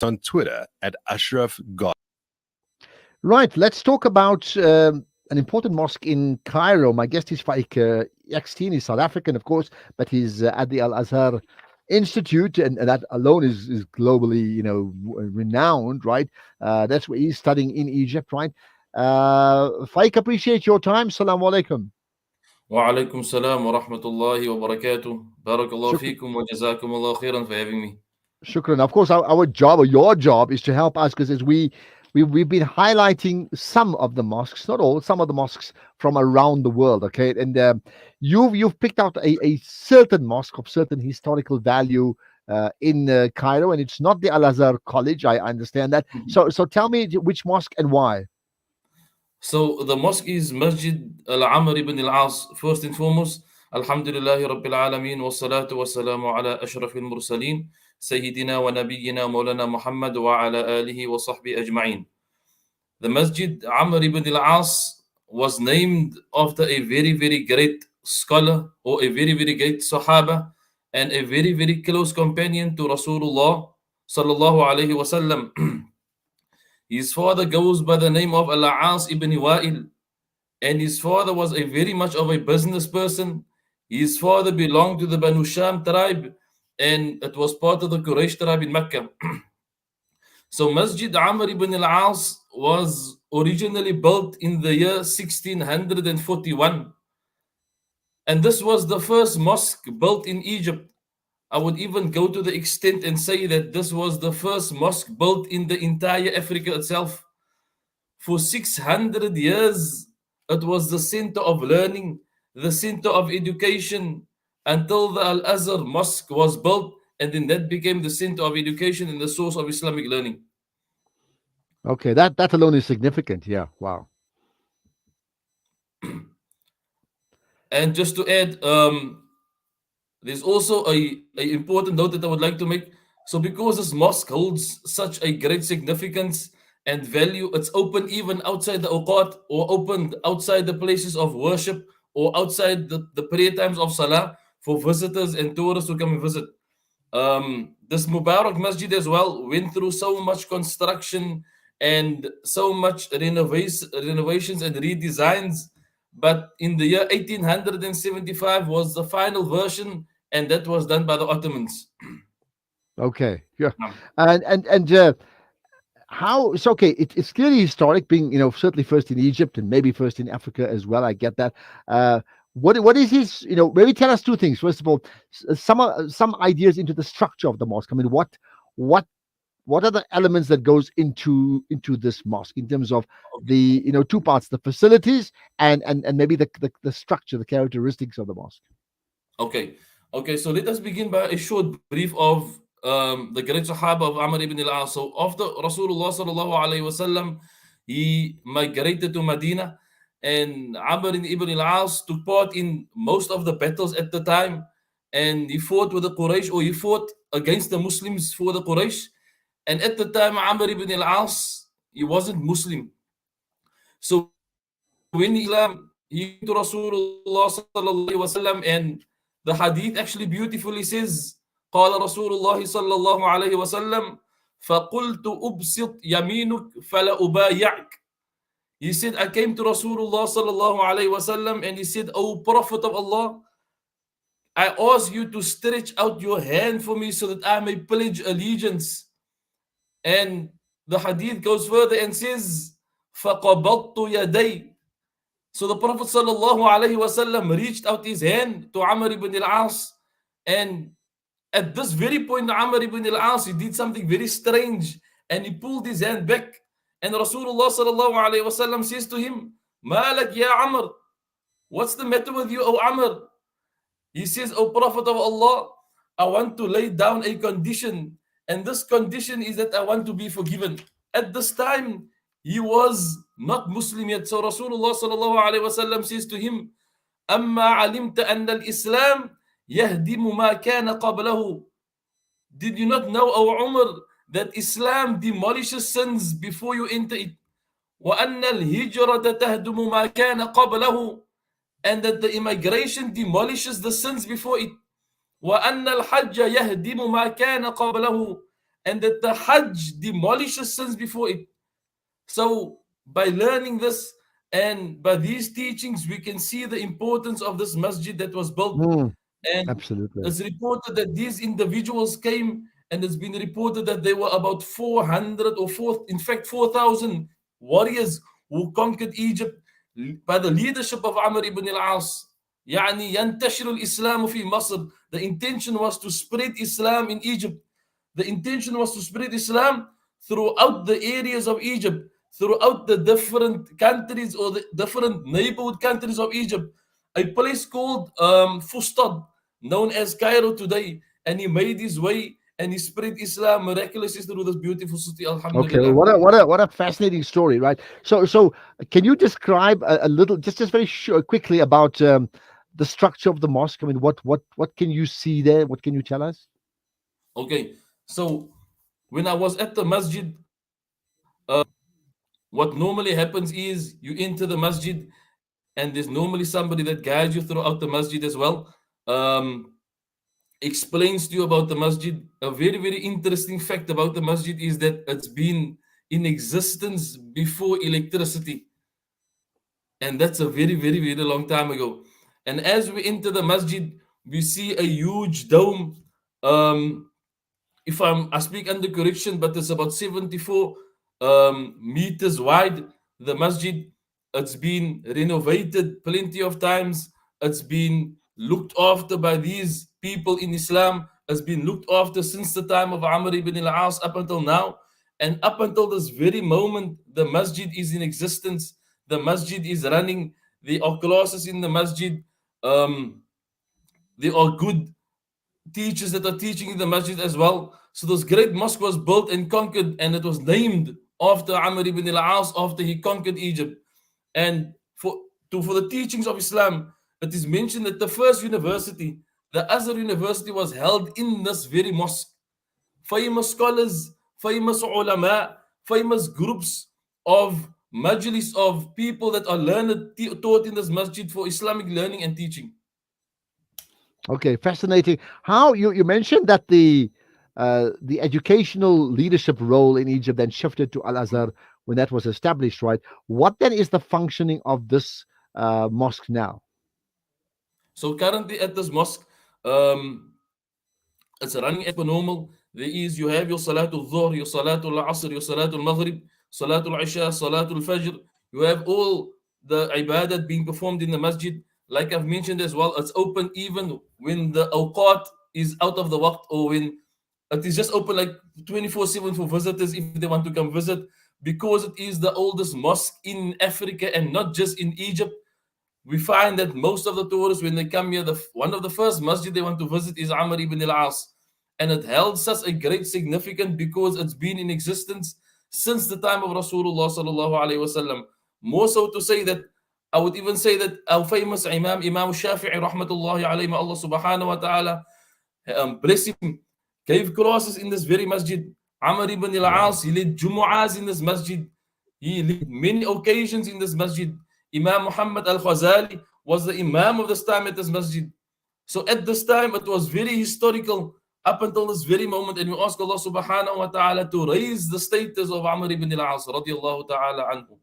on Twitter at Ashraf God. Right, let's talk about an important mosque in Cairo. My guest is Faaik Eksteen. He's South African, of course, but he's at the Al Azhar Institute, and that alone is globally, renowned, right? That's where he's studying in Egypt, right? Faaik, appreciate your time. Assalamu alaikum. وعليكم السلام ورحمة الله وبركاته. بارك الله Shukran. فيكم وجزاكم الله خيرا for having me. Shukran. Of course, our job or your job is to help us because as we've been highlighting some of the mosques, not all, some of the mosques from around the world. Okay, and you've picked out a certain mosque of certain historical value in Cairo, and it's not the Al Azhar College. I understand that. So tell me which mosque and why. So the mosque is Masjid Al-Amr Ibn As. First and foremost, Alhamdulillahi Rabbil Alameen wa salatu wa salamu ala ashrafil mursaleen Sayyidina wa Nabiyyina Maulana Muhammad wa ala alihi wa sahbihi ajma'in. The Masjid Amr Ibn As was named after a very, very great scholar or a very, very great Sahaba and a very, very close companion to Rasulullah sallallahu alayhi wa sallam. His father goes by the name of Al-As ibn Wa'il, and his father was a very much of a business person. His father belonged to the Banu Sham tribe, and it was part of the Quraysh tribe in Mecca. So Masjid Amr ibn al-As was originally built in the year 1641, and this was the first mosque built in Egypt. I would even go to the extent and say that this was the first mosque built in the entire Africa itself. For 600 years, it was the center of learning, the center of education, until the Al Azhar Mosque was built, and then that became the center of education and the source of Islamic learning. Okay, that alone is significant. Yeah, wow. And just to add, there's also a important note that I would like to make. So because this mosque holds such a great significance and value, it's open even outside the awqat or opened outside the places of worship or outside the prayer times of salah for visitors and tourists who come and visit. This Mubarak Masjid as well went through so much construction and so much renovations and redesigns. But in the year 1875 was the final version, and that was done by the Ottomans. Okay, yeah, Now, and how it's okay. It's clearly historic, being certainly first in Egypt and maybe first in Africa as well. I get that. What is his? Maybe tell us two things. First of all, some ideas into the structure of the mosque. I mean, what what are the elements that goes into this mosque in terms of the two parts, the facilities and maybe the structure, the characteristics of the mosque. okay, so let us begin by a short brief of the great Sahaba of Amr ibn al-As. So after Rasulullah sallallahu alayhi wasallam, he migrated to Medina, and Amr ibn al-As took part in most of the battles at the time, and he fought with the Quraysh, or he fought against the Muslims for the Quraysh. And at the time, Amr ibn al-As, he wasn't Muslim. So when he came to Rasulullah sallallahu alayhi wasallam, and the hadith actually beautifully says, قال رسول الله صلى الله عليه وسلم فقلت أبسط يمينك فلا أبايعك. He said, I came to Rasulullah sallallahu alayhi wasallam, and he said, O Prophet of Allah, I ask you to stretch out your hand for me so that I may pledge allegiance. And the hadith goes further and says, فَقَبَضْتُ يَدَيْ. So the Prophet sallallahu alayhi wasallam reached out his hand to Amr ibn al-As, and at this very point, Amr ibn al-As, he did something very strange, and he pulled his hand back. And Rasulullah sallallahu alayhi wasallam says to him, Malak ya Amr, what's the matter with you, O Amr? He says, O Prophet of Allah, I want to lay down a condition, and this condition is that I want to be forgiven. At this time, he was not Muslim yet. So Rasulullah sallallahu alayhi wasallam says to him, أما علمت أن الإسلام يهدم ما كان قبله. Did you not know, O Umar, that Islam demolishes sins before you enter it? وأن الهجرة تهدم ما كان قبله. And that the immigration demolishes the sins before it. وأن الحج يهدم ما كان قبله. and that the Hajj demolishes sins before it. So by learning this and by these teachings, we can see the importance of this masjid that was built. Mm, And absolutely. it's reported that these individuals came, and it's been reported that there were about 400 or in fact 4,000 warriors who conquered Egypt by the leadership of Amr ibn al-As. يعني ينتشر الإسلام في مصر. The intention was to spread Islam in Egypt. The intention was to spread Islam throughout the areas of Egypt, throughout the different countries or the different neighborhood countries of Egypt. A place called Fustad, known as Cairo today, and he made his way and he spread Islam miraculously through this beautiful city. Okay, Alhamdulillah. what a fascinating story, right? So can you describe a little, just very quickly about the structure of the mosque? I mean, what can you see there? What can you tell us? Okay, so when I was at the masjid, what normally happens is you enter the masjid and there's normally somebody that guides you throughout the masjid as well. Explains to you about the masjid. A very, very interesting fact about the masjid is that it's been in existence before electricity. And that's a very, very, very long time ago. And as we enter the masjid, we see a huge dome. If I speak under correction, but it's about 74 meters wide. The masjid, it's been renovated plenty of times. It's been looked after by these people in Islam. It's been looked after since the time of Amr ibn al-As up until now. And up until this very moment, the masjid is in existence. The masjid is running. There are classes in the masjid. There are good teachers that are teaching in the masjid as well. So this great mosque was built and conquered, and it was named after Amr ibn al-As after he conquered Egypt. And for the teachings of Islam, it is mentioned that the first university, the Azhar University, was held in this very mosque. Famous scholars, famous ulama, famous groups of majlis of people that are learned taught in this masjid for Islamic learning and teaching. Okay, fascinating. How you mentioned that the educational leadership role in Egypt then shifted to Al Azhar when that was established, right? What then is the functioning of this mosque now? So currently at this mosque, um, it's running as per normal. There is, you have your Salatul Dhuhr, your Salatul Asr, your Salatul Maghrib, Salatul Isha, Salatul Fajr. You have all the ibadat being performed in the masjid. Like I've mentioned as well, it's open even when the awqat is out of the waqt, or when it is just open like 24/7 for visitors if they want to come visit, because it is the oldest mosque in Africa and not just in Egypt. We find that most of the tourists, when they come here, one of the first masjid they want to visit is Amr ibn al-As. And it held such a great significance because it's been in existence since the time of Rasulullah sallallahu alaihi wasallam. More so to say that, I would even say that our famous Imam Shafi'i rahmatullahi alayhi, Allah subhanahu wa ta'ala bless him, gave classes in this very masjid. Amr ibn Wow. al-As, he led Jumu'ahs in this masjid. He led many occasions in this masjid. Imam Muhammad al-Khazali was the Imam of this time at this masjid. So at this time, it was very historical up until this very moment. And we ask Allah subhanahu wa ta'ala to raise the status of Amr ibn al-As radiallahu ta'ala anhu.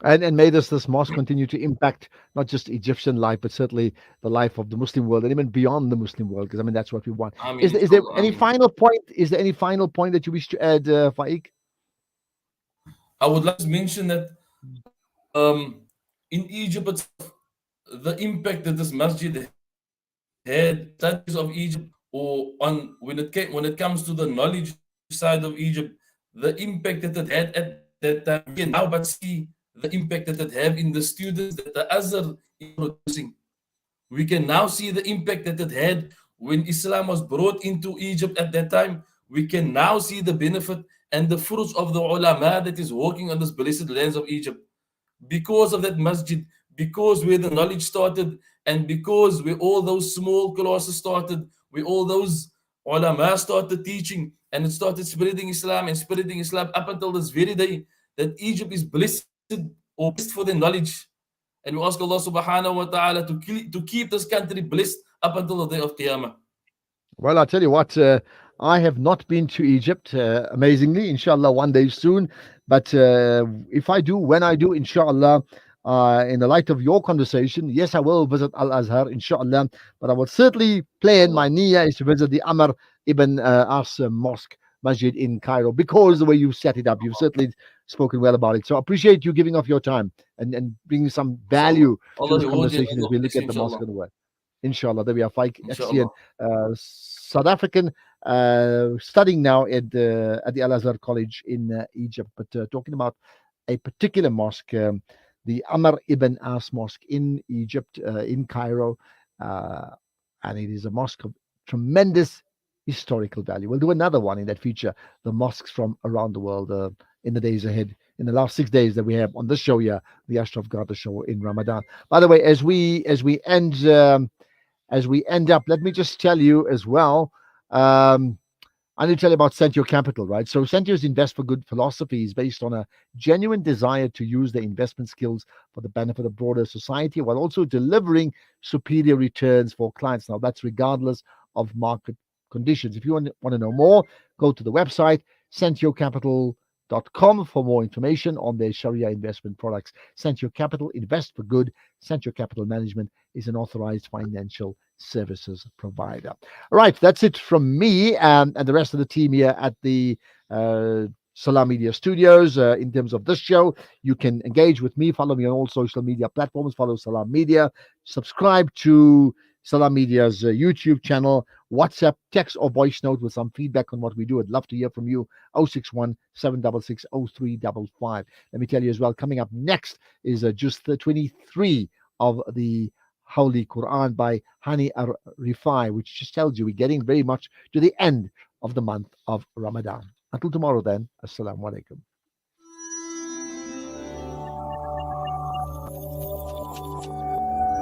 And may this mosque continue to impact not just Egyptian life, but certainly the life of the Muslim world and even beyond the Muslim world, because I mean that's what we want. Ameen, Is there inshallah, any ameen. final point? Is there any final point that you wish to add, Faik? I would like to mention that in Egypt itself, the impact that this masjid had, studies of Egypt, or on when it comes to the knowledge side of Egypt, the impact that it had at that time, we can now but see the impact that it have in the students that the Azhar is producing. We can now see the impact that it had when Islam was brought into Egypt at that time. We can now see the benefit and the fruits of the ulama that is working on this blessed lands of Egypt, because of that masjid, because where the knowledge started, and because where all those small classes started, where all those ulama started teaching, and it started spreading Islam and spreading Islam up until this very day, that Egypt is blessed or blessed for the knowledge. And we ask Allah subhanahu wa ta'ala to keep this country blessed up until the day of Qiyamah. Well, I'll tell you what, I have not been to Egypt, amazingly. Inshallah, one day soon. But if I do, when I do, inshallah, in the light of your conversation, yes, I will visit Al Azhar, inshallah. But I will certainly plan, Inshallah. my niyyah is to visit the Amr Ibn As Mosque Masjid in Cairo because the way you set it up, you've certainly spoken well about it. So I appreciate you giving off your time and bringing some Inshallah. value to Allah this reward you and conversation as Allah we look bless you, at the Mosque inshallah. of the World. Inshallah, there we are. Faaik Eksteen, Inshallah. South African, studying now at the Al Azhar College in Egypt, but talking about a particular mosque, the Amr Ibn As Mosque in Egypt, in Cairo, uh, and it is a mosque of tremendous historical value. We'll do another one in that feature, the mosques from around the world, in the days ahead. In the last 6 days that we have on this show here, the Ashraf Garda show in Ramadan. By the way, as we end up, let me just tell you as well. Um, I need to tell you about Sentio Capital, right? So Sentio's Invest for Good philosophy is based on a genuine desire to use their investment skills for the benefit of broader society while also delivering superior returns for clients. Now, that's regardless of market conditions. If you want to know more, go to the website, sentiocapital.com for more information on their Sharia investment products. Sentio Capital, invest for good. Sentio Capital Management is an authorized financial services provider. All right, that's it from me and the rest of the team here at the Salam Media Studios. In terms of this show, you can engage with me. Follow me on all social media platforms. Follow Salam Media. Subscribe to Salam Media's YouTube channel. WhatsApp, text, or voice note with some feedback on what we do. I'd love to hear from you. 061 766 0355. Let me tell you as well, coming up next is just the 23 of the Holy Quran by Hani Rifai, which just tells you we're getting very much to the end of the month of Ramadan. Until tomorrow, then, Assalamu alaikum.